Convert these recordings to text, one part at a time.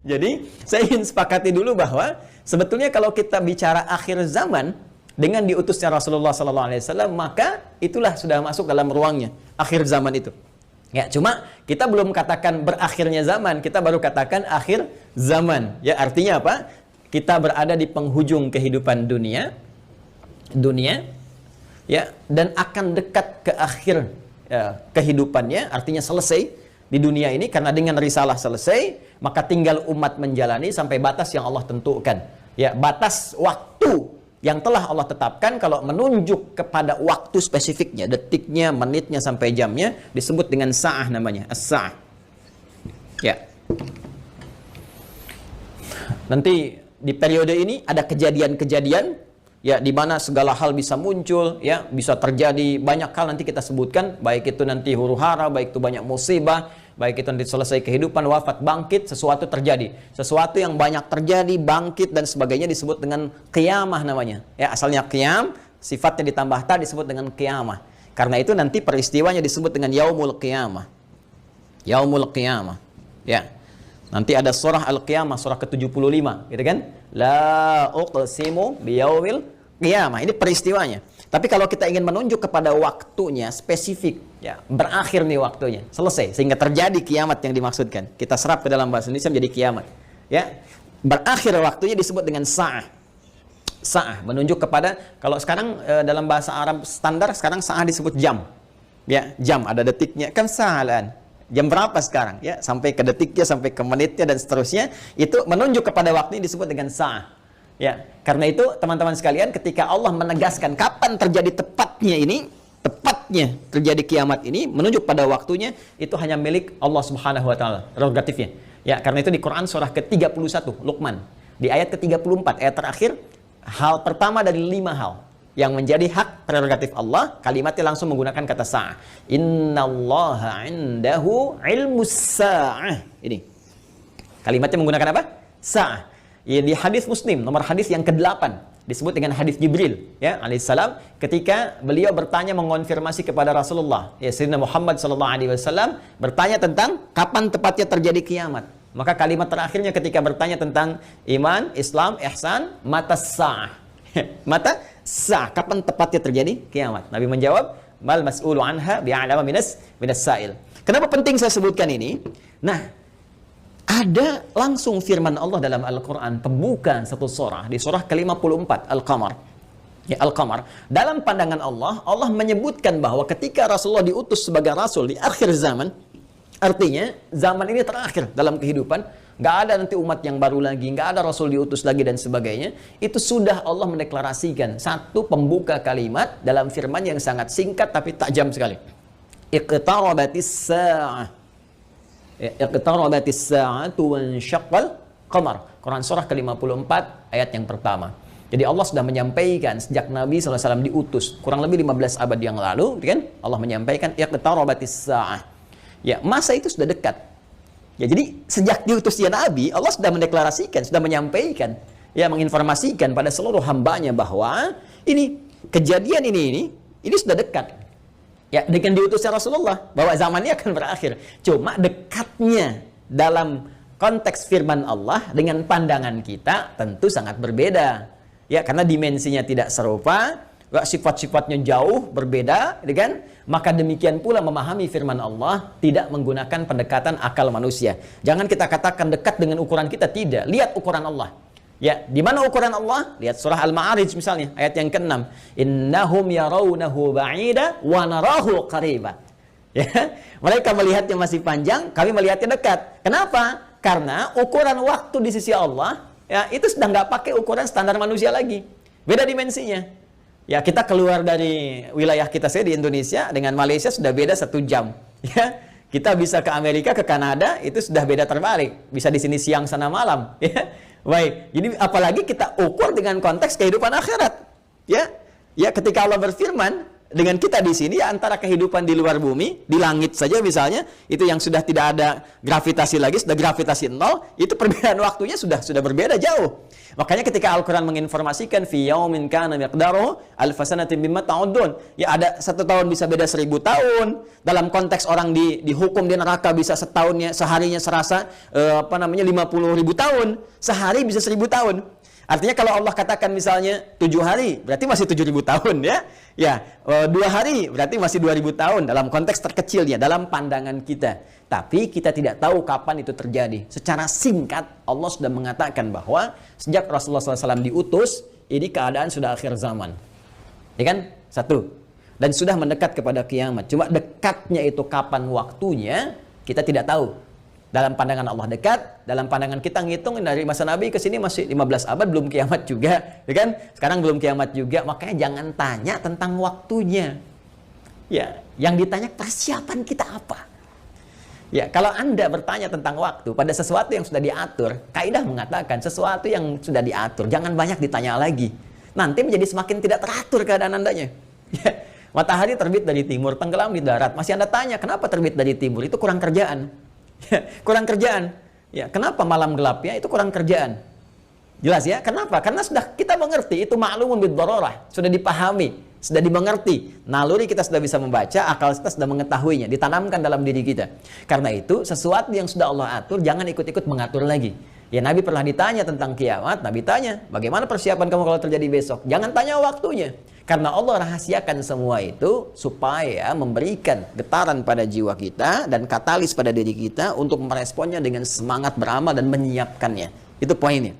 Jadi saya ingin sepakati dulu bahwa sebetulnya kalau kita bicara akhir zaman dengan diutusnya Rasulullah SAW, maka itulah sudah masuk dalam ruangnya akhir zaman itu. Ya, cuma kita belum katakan berakhirnya zaman, kita baru katakan akhir zaman. Ya, artinya apa? Kita berada di penghujung kehidupan dunia, ya, dan akan dekat ke akhir kehidupannya, artinya selesai di dunia ini, karena dengan risalah selesai, maka tinggal umat menjalani sampai batas yang Allah tentukan. Ya, batas waktu yang telah Allah tetapkan, kalau menunjuk kepada waktu spesifiknya, detiknya, menitnya, sampai jamnya, disebut dengan sa'ah namanya, as-sa'ah. Ya. Nanti di periode ini ada kejadian-kejadian, ya, di mana segala hal bisa muncul, ya, bisa terjadi banyak hal nanti kita sebutkan, baik itu nanti huru-hara, baik itu banyak musibah, baik itu nanti selesai kehidupan, wafat, bangkit, sesuatu terjadi. Sesuatu yang banyak terjadi, bangkit dan sebagainya disebut dengan qiyamah namanya. Ya, asalnya qiyam, sifatnya ditambah ta disebut dengan qiyamah. Karena itu nanti peristiwanya disebut dengan yaumul qiyamah. Yaumul qiyamah. Ya. Nanti ada surah Al-Qiyamah, surah ke-75, gitu kan? La uqsimu biyaumil qiyamah. Ini peristiwanya. Tapi kalau kita ingin menunjuk kepada waktunya spesifik, ya, berakhir nih waktunya, selesai, sehingga terjadi kiamat yang dimaksudkan. Kita serap ke dalam bahasa Indonesia menjadi kiamat. Ya, berakhir waktunya disebut dengan sa'ah. Sa'ah menunjuk kepada, kalau sekarang dalam bahasa Arab standar sekarang sa'ah disebut jam. Ya, jam ada detiknya, kan sa'alan. Jam berapa sekarang? Ya, sampai ke detiknya, sampai ke menitnya dan seterusnya, itu menunjuk kepada waktu ini disebut dengan sa'ah. Ya, karena itu teman-teman sekalian, ketika Allah menegaskan kapan terjadi tepatnya terjadi kiamat ini, menunjuk pada waktunya, itu hanya milik Allah Subhanahu wa taala, prerogatifnya. Ya, karena itu di Quran surah ke-31 Luqman, di ayat ke-34, ayat terakhir, hal pertama dari 5 hal yang menjadi hak prerogatif Allah, kalimatnya langsung menggunakan kata sa'ah. Innallaha 'indahu 'ilmus sa'ah. Ini. Kalimatnya menggunakan apa? Sa'ah. Ya, di hadis Muslim, nomor hadis yang ke-8, disebut dengan hadis Jibril, ya, alaihissalam, ketika beliau bertanya mengonfirmasi kepada Rasulullah, ya, Sayyidina Muhammad sallallahu alaihi wasallam, bertanya tentang kapan tepatnya terjadi kiamat. Maka kalimat terakhirnya ketika bertanya tentang iman, Islam, ihsan, mata sa'ah. Mata sa'ah, kapan tepatnya terjadi kiamat? Nabi menjawab, mal mas'ulu anha bi'alama minas sa'il. Kenapa penting saya sebutkan ini? Nah, ada langsung firman Allah dalam Al-Quran, pembuka satu surah, di surah ke-54, Al-Qamar. Ya, Al-Qamar. Dalam pandangan Allah, Allah menyebutkan bahwa ketika Rasulullah diutus sebagai Rasul di akhir zaman, artinya zaman ini terakhir dalam kehidupan, nggak ada nanti umat yang baru lagi, nggak ada Rasul diutus lagi dan sebagainya. Itu sudah Allah mendeklarasikan satu pembuka kalimat dalam firman yang sangat singkat tapi tajam sekali. Iqtarabatis sa'ah. Iqtarabatis sa'atu wansyaqqal qamar. Quran surah ke-54 ayat yang pertama. Jadi Allah sudah menyampaikan sejak Nabi SAW diutus kurang lebih 15 abad yang lalu, kan? Allah menyampaikan iqtarabatis sa'ah. Ya, masa itu sudah dekat. Ya, jadi sejak diutusnya Nabi, Allah sudah mendeklarasikan, sudah menyampaikan, ya, menginformasikan pada seluruh hambanya bahwa ini kejadian ini sudah dekat. Ya, dengan diutusnya Rasulullah, bahwa zamannya akan berakhir. Cuma dekatnya dalam konteks firman Allah dengan pandangan kita tentu sangat berbeda. Ya, karena dimensinya tidak serupa, sifat-sifatnya jauh berbeda, kan? Maka demikian pula memahami firman Allah tidak menggunakan pendekatan akal manusia. Jangan kita katakan dekat dengan ukuran kita, tidak. Lihat ukuran Allah. Ya, di mana ukuran Allah? Lihat surah Al-Ma'arij misalnya, ayat yang ke-6. Innahum yarawnahu ba'ida wa narahu qariba. Ya, mereka melihatnya masih panjang, kami melihatnya dekat. Kenapa? Karena ukuran waktu di sisi Allah, ya, itu sudah nggak pakai ukuran standar manusia lagi. Beda dimensinya. Ya, kita keluar dari wilayah kita di Indonesia dengan Malaysia sudah beda 1 jam. Ya, kita bisa ke Amerika, ke Kanada, itu sudah beda terbalik. Bisa di sini siang, sana malam. Ya. Baik, jadi apalagi kita ukur dengan konteks kehidupan akhirat. Ya, ya, ketika Allah berfirman, dengan kita di sini ya antara kehidupan di luar bumi, di langit saja misalnya, itu yang sudah tidak ada gravitasi lagi, sudah gravitasi nol, itu perbedaan waktunya sudah berbeda jauh. Makanya ketika Al-Quran menginformasikan fi yaumin kana miqdaruhu alf sanatin mimma ta'udun, ya ada 1 tahun bisa beda 1000 tahun. Dalam konteks orang dihukum di neraka bisa setahunnya, seharinya serasa 50.000 tahun, sehari bisa 1000 tahun. Artinya kalau Allah katakan misalnya 7 hari, berarti masih 7.000 tahun ya. Ya, 2 hari berarti masih 2.000 tahun dalam konteks terkecilnya, dalam pandangan kita. Tapi kita tidak tahu kapan itu terjadi. Secara singkat, Allah sudah mengatakan bahwa sejak Rasulullah SAW diutus, ini keadaan sudah akhir zaman. Ya kan? 1. Dan sudah mendekat kepada kiamat. Cuma dekatnya itu kapan waktunya, kita tidak tahu. Dalam pandangan Allah dekat, dalam pandangan kita ngitung dari masa Nabi ke sini masih 15 abad, belum kiamat juga, ya kan? Sekarang belum kiamat juga, makanya jangan tanya tentang waktunya. Ya, yang ditanya persiapan kita apa? Ya, kalau Anda bertanya tentang waktu pada sesuatu yang sudah diatur, kaidah mengatakan sesuatu yang sudah diatur jangan banyak ditanya lagi. Nanti menjadi semakin tidak teratur keadaan Andanya. Ya, matahari terbit dari timur, tenggelam di darat, masih Anda tanya kenapa terbit dari timur? Itu kurang kerjaan. Kurang kerjaan. Ya, kenapa malam gelapnya? Itu kurang kerjaan. Jelas ya? Kenapa? Karena sudah kita mengerti, itu ma'lumun bid-darurah, sudah dipahami, sudah dimengerti. Naluri kita sudah bisa membaca, akal kita sudah mengetahuinya, ditanamkan dalam diri kita. Karena itu, sesuatu yang sudah Allah atur, jangan ikut-ikut mengatur lagi. Ya, Nabi pernah ditanya tentang kiamat, Nabi tanya, bagaimana persiapan kamu kalau terjadi besok? Jangan tanya waktunya. Karena Allah rahasiakan semua itu supaya memberikan getaran pada jiwa kita dan katalis pada diri kita untuk meresponnya dengan semangat beramal dan menyiapkannya. Itu poinnya.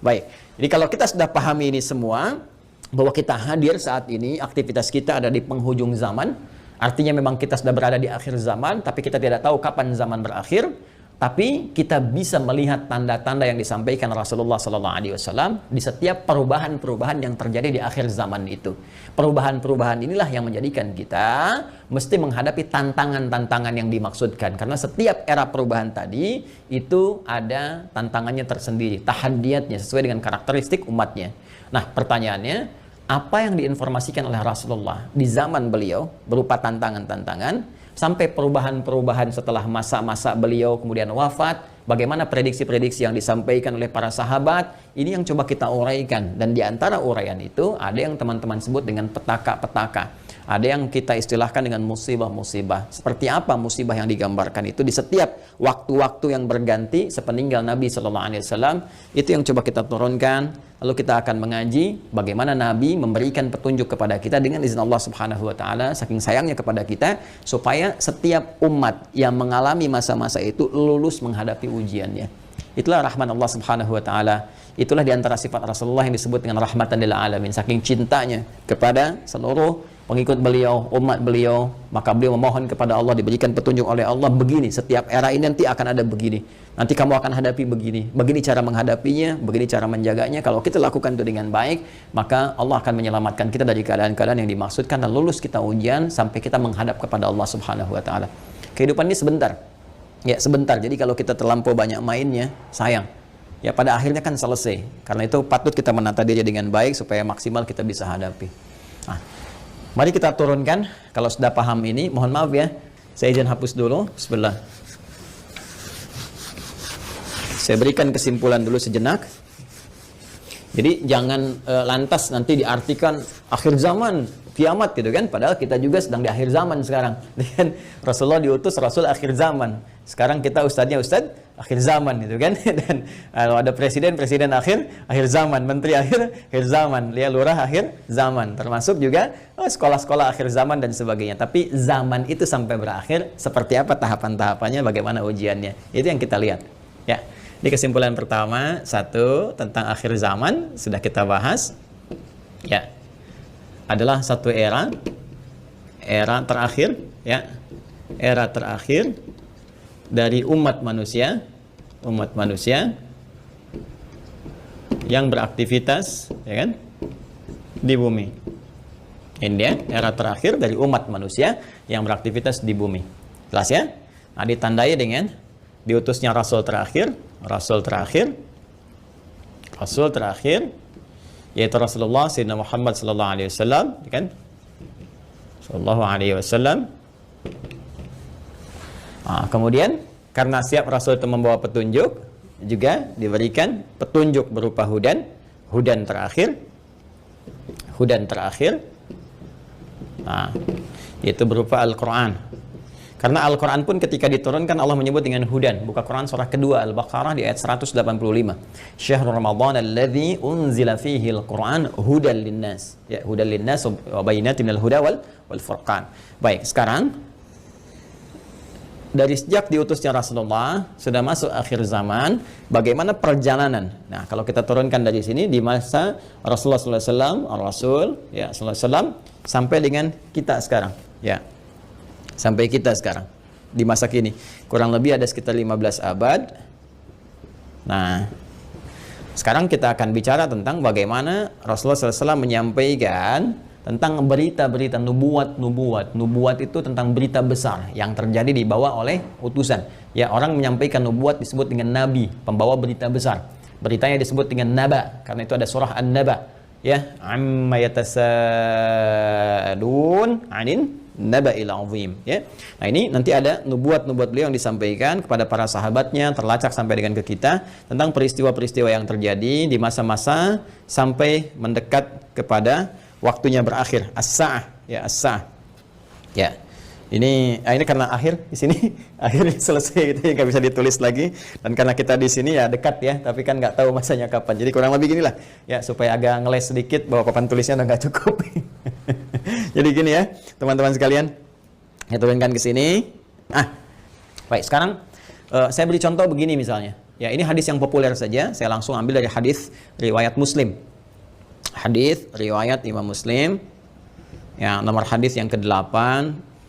Baik, jadi kalau kita sudah pahami ini semua, bahwa kita hadir saat ini, aktivitas kita ada di penghujung zaman, artinya memang kita sudah berada di akhir zaman, tapi kita tidak tahu kapan zaman berakhir. Tapi kita bisa melihat tanda-tanda yang disampaikan Rasulullah SAW di setiap perubahan-perubahan yang terjadi di akhir zaman itu. Perubahan-perubahan inilah yang menjadikan kita mesti menghadapi tantangan-tantangan yang dimaksudkan. Karena setiap era perubahan tadi itu ada tantangannya tersendiri, tahadiyatnya sesuai dengan karakteristik umatnya. Nah, pertanyaannya, apa yang diinformasikan oleh Rasulullah di zaman beliau berupa tantangan-tantangan, sampai perubahan-perubahan setelah masa-masa beliau kemudian wafat, bagaimana prediksi-prediksi yang disampaikan oleh para sahabat, ini yang coba kita uraikan. Dan di antara uraian itu, ada yang teman-teman sebut dengan petaka-petaka. Ada yang kita istilahkan dengan musibah-musibah. Seperti apa musibah yang digambarkan itu di setiap waktu-waktu yang berganti sepeninggal Nabi SAW, itu yang coba kita turunkan. Lalu kita akan mengaji bagaimana Nabi memberikan petunjuk kepada kita dengan izin Allah Subhanahu wa taala, saking sayangnya kepada kita, supaya setiap umat yang mengalami masa-masa itu lulus menghadapi ujiannya. Itulah rahmat Allah Subhanahu wa taala. Itulah di antara sifat Rasulullah yang disebut dengan rahmatan lil alamin, saking cintanya kepada seluruh pengikut beliau, umat beliau, maka beliau memohon kepada Allah diberikan petunjuk oleh Allah, begini, setiap era ini nanti akan ada begini. Nanti kamu akan hadapi begini. Begini cara menghadapinya, begini cara menjaganya. Kalau kita lakukan itu dengan baik, maka Allah akan menyelamatkan kita dari keadaan-keadaan yang dimaksudkan dan lulus kita ujian sampai kita menghadap kepada Allah Subhanahu wa taala. Kehidupan ini sebentar. Ya, sebentar. Jadi kalau kita terlampau banyak mainnya, sayang. Ya, pada akhirnya kan selesai. Karena itu patut kita menata diri dengan baik supaya maksimal kita bisa hadapi. Nah, mari kita turunkan. Kalau sudah paham ini, mohon maaf ya, saya izin hapus dulu. Bismillah. Saya berikan kesimpulan dulu sejenak. Jadi jangan lantas nanti diartikan akhir zaman, kiamat gitu kan. Padahal kita juga sedang di akhir zaman sekarang. Dan Rasulullah diutus Rasul akhir zaman. Sekarang kita ustadznya ustadz akhir zaman gitu kan. Dan kalau ada presiden akhir zaman, menteri akhir zaman, lihat lurah akhir zaman, termasuk juga sekolah-sekolah akhir zaman dan sebagainya. Tapi zaman itu sampai berakhir seperti apa tahapan-tahapannya, bagaimana ujiannya, itu yang kita lihat ya. Di kesimpulan pertama, 1 tentang akhir zaman sudah kita bahas ya, adalah satu era terakhir ya, era terakhir dari umat manusia yang beraktivitas ya kan di bumi. Ini dia era terakhir dari umat manusia yang beraktivitas di bumi. Jelas ya? Nah, ditandai dengan diutusnya rasul terakhir yaitu Rasulullah Sayyidina Muhammad sallallahu alaihi wasallam, kan? sallallahu alaihi wasallam. Kemudian karena siap Rasul itu membawa petunjuk, juga diberikan petunjuk berupa hudan terakhir. Itu berupa Al-Quran. Karena Al-Quran pun ketika diturunkan Allah menyebut dengan hudan. Buka Quran surah kedua Al-Baqarah di ayat 185. Syahrul Ramadan alladzi unzila fihi al-Quran hudan linnas. Ya, hudan linnas wa bayyinatin minal huda wal furqan. Baik, sekarang dari sejak diutusnya Rasulullah sudah masuk akhir zaman, bagaimana perjalanan? Nah, kalau kita turunkan dari sini di masa Rasulullah SAW, Rasul ya SAW sampai dengan kita sekarang, ya. Sampai kita sekarang di masa kini kurang lebih ada sekitar 15 abad. Nah, sekarang kita akan bicara tentang bagaimana Rasulullah SAW menyampaikan tentang berita-berita nubuat itu tentang berita besar yang terjadi dibawa oleh utusan. Ya, orang menyampaikan nubuat disebut dengan nabi, pembawa berita besar. Beritanya disebut dengan naba, karena itu ada surah An-Naba. Ya, amma yatasaalun 'anin naba'il 'azim, ya. Nah, ini nanti ada nubuat-nubuat beliau yang disampaikan kepada para sahabatnya, terlacak sampai dengan ke kita tentang peristiwa-peristiwa yang terjadi di masa-masa sampai mendekat kepada waktunya berakhir, as-sa'ah, ya, as-sa'ah. Ya. Ini karena akhir di sini akhirnya selesai gitu, nggak bisa ditulis lagi, dan karena kita di sini ya dekat ya, tapi kan nggak tahu masanya kapan. Jadi kurang lebih ginilah ya, supaya agak ngeles sedikit bahwa papan tulisnya udah nggak cukup. Jadi gini ya, teman-teman sekalian, saya turunkan ke sini. Baik, sekarang saya beri contoh begini misalnya. Ya, ini hadis yang populer saja, saya langsung ambil dari hadis riwayat Muslim. Hadis riwayat Imam Muslim. Ya, nomor hadis yang ke-8.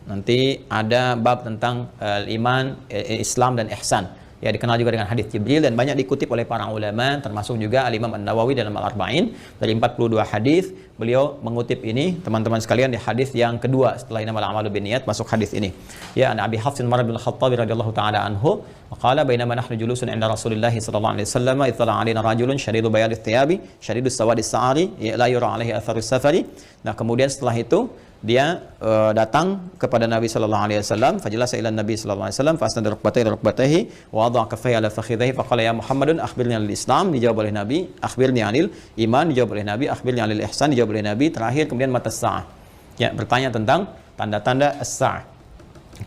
Nanti ada bab tentang iman, Islam dan ihsan. Ya, dikenal juga dengan hadis Jibril dan banyak dikutip oleh para ulama, termasuk juga Al-Imam An-Nawawi dalam Al-Arba'in. Dari 42 hadis, beliau mengutip ini, teman-teman sekalian, di hadis yang kedua setelah innamal a'malu binniyat, masuk hadis ini. Ya, an Abi Hafs Umar bin Khattab radhiyallahu taala anhu, qala bainama nahnu julusun 'inda Rasulillah sallallahu alaihi wasallam, ittala 'alaina rajulun shadidu bayadit thiyabi, shadidus sawadis sa'ari, la yura 'alaihi atharus safari. Nah, kemudian setelah itu dia datang kepada Nabi sallallahu alaihi wasallam, fajalasa ila Nabi sallallahu alaihi wasallam, fasnada rukbatayhi wa wada'a kaffayhi ala fakhidhihi faqala ya Muhammadun akhbirni 'anil Islam, dijawab oleh Nabi, akhbirni 'anil iman, dijawab oleh Nabi, akhbirni 'anil ihsan, dijawab oleh Nabi, terakhir kemudian mata sa'ah. Ya, bertanya tentang tanda-tanda as-sa'ah.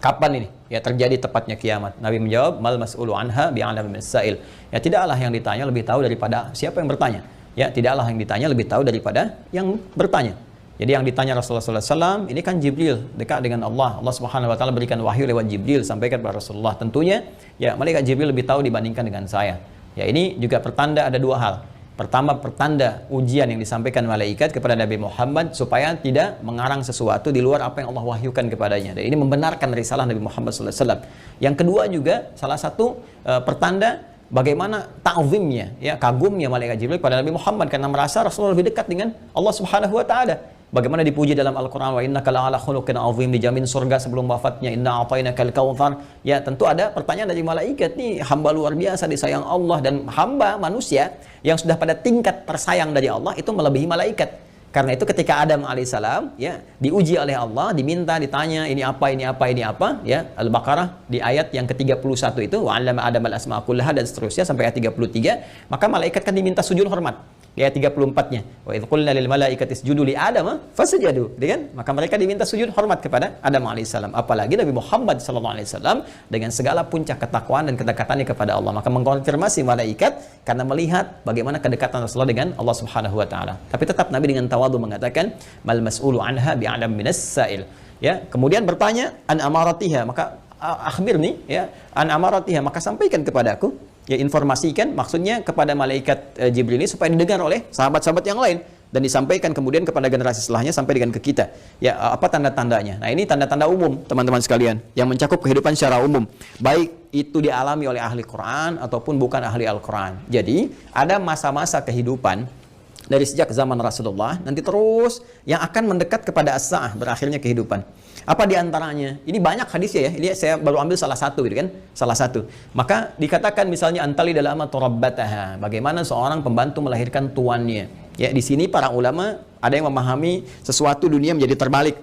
Kapan ini ya terjadi tepatnya kiamat? Nabi menjawab, mal mas'ulu anha bi'alam min as-sa'il. Ya, tidaklah yang ditanya lebih tahu daripada siapa yang bertanya. Ya, tidaklah yang ditanya lebih tahu daripada yang bertanya. Jadi yang ditanya Rasulullah SAW, ini kan Jibril, dekat dengan Allah. Allah Subhanahu Wa Taala berikan wahyu lewat Jibril, sampaikan kepada Rasulullah. Tentunya, ya malaikat Jibril lebih tahu dibandingkan dengan saya. Ya, ini juga pertanda ada dua hal. Pertama, pertanda ujian yang disampaikan malaikat kepada Nabi Muhammad supaya tidak mengarang sesuatu di luar apa yang Allah wahyukan kepadanya. Dan ini membenarkan risalah Nabi Muhammad SAW. Yang kedua juga, salah satu pertanda bagaimana ta'zimnya, ya, kagumnya malaikat Jibril pada Nabi Muhammad karena merasa Rasulullah lebih dekat dengan Allah Subhanahu Wa Taala. Bagaimana dipuji dalam Al-Quran, wa innaka la'ala khuluqin azim, dijamin surga sebelum wafatnya, inna a'tainakal kautsar. Ya, tentu ada pertanyaan dari malaikat, nih hamba luar biasa disayang Allah, dan hamba manusia yang sudah pada tingkat tersayang dari Allah itu melebihi malaikat. Karena itu ketika Adam alaihissalam ya diuji oleh Allah, diminta, ditanya ini apa, ya, Al-Baqarah di ayat yang ke-31 itu, wa 'allama Adam al-asma'a kullaha, dan seterusnya sampai ayat 33, maka malaikat kan diminta sujud hormat. Ya, 34-nya. Wa idz qulna lil malaikati isjudu li Adam fasajadu, kan? Maka mereka diminta sujud hormat kepada Adam alaihissalam. Apalagi Nabi Muhammad sallallahu alaihi wasallam dengan segala puncak ketakwaan dan kedekatannya kepada Allah. Maka mengkonfirmasi malaikat karena melihat bagaimana kedekatan Rasulullah dengan Allah Subhanahu wa taala. Tapi tetap Nabi dengan tawadhu mengatakan mal mas'ulu anha bi'alam minas sa'il. Ya, kemudian bertanya an amaratiha, maka akhbirni, ya, an amaratiha, maka sampaikan kepadaku. Ya, informasikan, maksudnya kepada malaikat Jibril ini supaya didengar oleh sahabat-sahabat yang lain dan disampaikan kemudian kepada generasi setelahnya sampai dengan ke kita. Ya, apa tanda-tandanya? Nah, ini tanda-tanda umum, teman-teman sekalian, yang mencakup kehidupan secara umum, baik itu dialami oleh ahli Quran ataupun bukan ahli Al-Quran. Jadi, ada masa-masa kehidupan dari sejak zaman Rasulullah nanti terus yang akan mendekat kepada as-sa'ah, berakhirnya kehidupan. Apa diantaranya? Ini banyak hadisnya ya. Ini saya baru ambil salah satu, gitu kan? Salah satu. Maka dikatakan misalnya antali dalam turabbataha. Bagaimana seorang pembantu melahirkan tuannya. Ya, di sini para ulama ada yang memahami sesuatu dunia menjadi terbalik.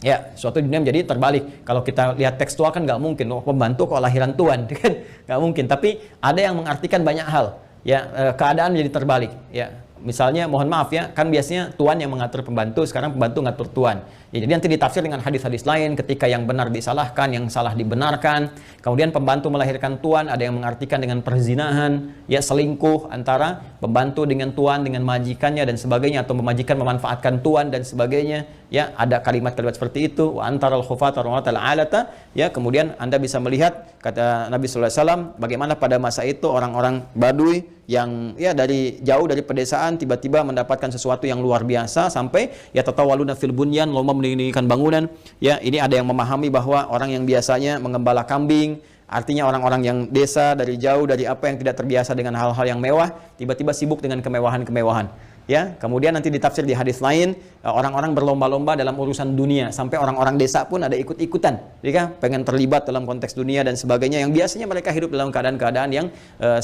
Ya, suatu dunia menjadi terbalik. Kalau kita lihat tekstual kan nggak mungkin, oh, pembantu kok lahiran tuan, kan nggak mungkin. Tapi ada yang mengartikan banyak hal. Ya, keadaan menjadi terbalik. Ya, misalnya, mohon maaf ya, kan biasanya tuan yang mengatur pembantu, sekarang pembantu ngatur tuan. Ya, jadi nanti ditafsir dengan hadis-hadis lain, ketika yang benar disalahkan, yang salah dibenarkan. Kemudian pembantu melahirkan tuan, ada yang mengartikan dengan perzinahan, ya selingkuh antara pembantu dengan tuan, dengan majikannya dan sebagainya, atau majikan memanfaatkan tuan dan sebagainya. Ya, ada kalimat-kalimat seperti itu. Wa antaral khufata rawatal alata. Ya, kemudian Anda bisa melihat kata Nabi sallallahu alaihi wasallam bagaimana pada masa itu orang-orang Baduy yang ya dari jauh dari pedesaan tiba-tiba mendapatkan sesuatu yang luar biasa sampai ya tatawaluna fil bunyan, lomba mendirikan bangunan. Ya, ini ada yang memahami bahwa orang yang biasanya mengembala kambing, artinya orang-orang yang desa dari jauh dari apa yang tidak terbiasa dengan hal-hal yang mewah, tiba-tiba sibuk dengan kemewahan-kemewahan. Ya, kemudian nanti ditafsir di hadis lain, orang-orang berlomba-lomba dalam urusan dunia, sampai orang-orang desa pun ada ikut-ikutan, ya, pengen terlibat dalam konteks dunia dan sebagainya, yang biasanya mereka hidup dalam keadaan-keadaan yang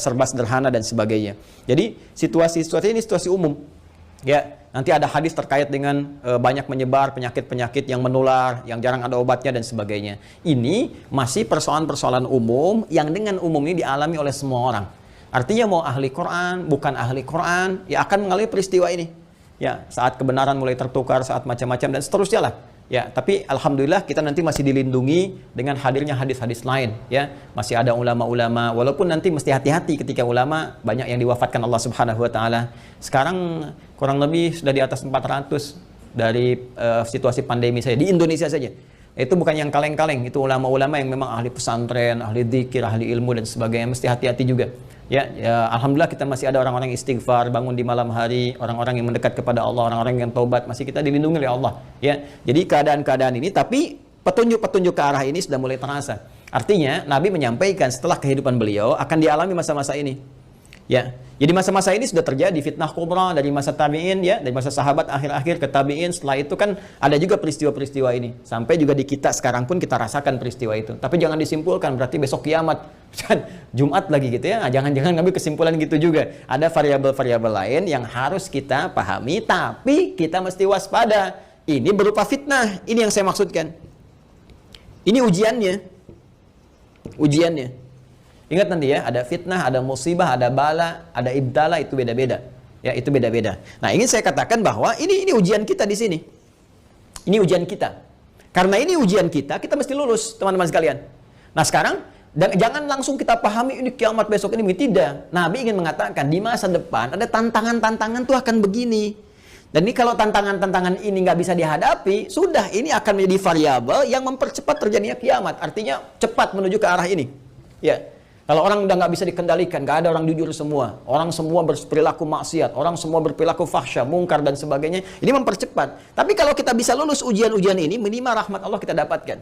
serba sederhana dan sebagainya. Jadi situasi-situasi ini situasi umum. Ya, nanti ada hadis terkait dengan banyak menyebar penyakit-penyakit yang menular, yang jarang ada obatnya dan sebagainya. Ini masih persoalan-persoalan umum yang dengan umum ini dialami oleh semua orang. Artinya mau ahli Quran, bukan ahli Quran, ya akan mengalami peristiwa ini. Ya, saat kebenaran mulai tertukar, saat macam-macam dan seterusnya lah. Ya, tapi alhamdulillah kita nanti masih dilindungi dengan hadirnya hadis-hadis lain. Ya, masih ada ulama-ulama. Walaupun nanti mesti hati-hati ketika ulama banyak yang diwafatkan Allah Subhanahu Wa Taala. Sekarang kurang lebih sudah di atas 400 dari situasi pandemi saja di Indonesia saja. Itu bukan yang kaleng-kaleng, itu ulama-ulama yang memang ahli pesantren, ahli dzikir, ahli ilmu dan sebagainya. Mesti hati-hati juga. Ya, alhamdulillah kita masih ada orang-orang istighfar, bangun di malam hari, orang-orang yang mendekat kepada Allah, orang-orang yang taubat, masih kita dilindungi oleh Allah. Ya, jadi keadaan-keadaan ini, tapi petunjuk-petunjuk ke arah ini sudah mulai terasa. Artinya Nabi menyampaikan setelah kehidupan beliau akan dialami masa-masa ini. Ya, jadi masa-masa ini sudah terjadi fitnah kubra dari masa tabi'in, ya, dari masa sahabat akhir-akhir ke tabi'in. Setelah itu kan ada juga peristiwa-peristiwa ini. Sampai juga di kita sekarang pun kita rasakan peristiwa itu. Tapi jangan disimpulkan berarti besok kiamat dan Jumat lagi gitu ya. Nah, jangan ngambil kesimpulan gitu juga. Ada variabel-variabel lain yang harus kita pahami, tapi kita mesti waspada. Ini berupa fitnah. Ini yang saya maksudkan. Ini ujiannya. Ujiannya. Ingat nanti ya, ada fitnah, ada musibah, ada bala, ada ibtala, itu beda-beda. Ya, itu beda-beda. Nah, ingin saya katakan bahwa ini ujian kita di sini. Ini ujian kita. Karena ini ujian kita mesti lulus, teman-teman sekalian. Nah, sekarang jangan langsung kita pahami ini kiamat besok ini, tidak. Nabi ingin mengatakan di masa depan ada tantangan-tantangan tuh akan begini. Dan ini kalau tantangan-tantangan ini nggak bisa dihadapi, sudah ini akan menjadi variabel yang mempercepat terjadinya kiamat. Artinya cepat menuju ke arah ini. Ya. Kalau orang udah nggak bisa dikendalikan, nggak ada orang jujur semua, orang semua berperilaku maksiat, orang semua berperilaku fahsya, mungkar dan sebagainya, ini mempercepat. Tapi kalau kita bisa lulus ujian-ujian ini, minimal rahmat Allah kita dapatkan.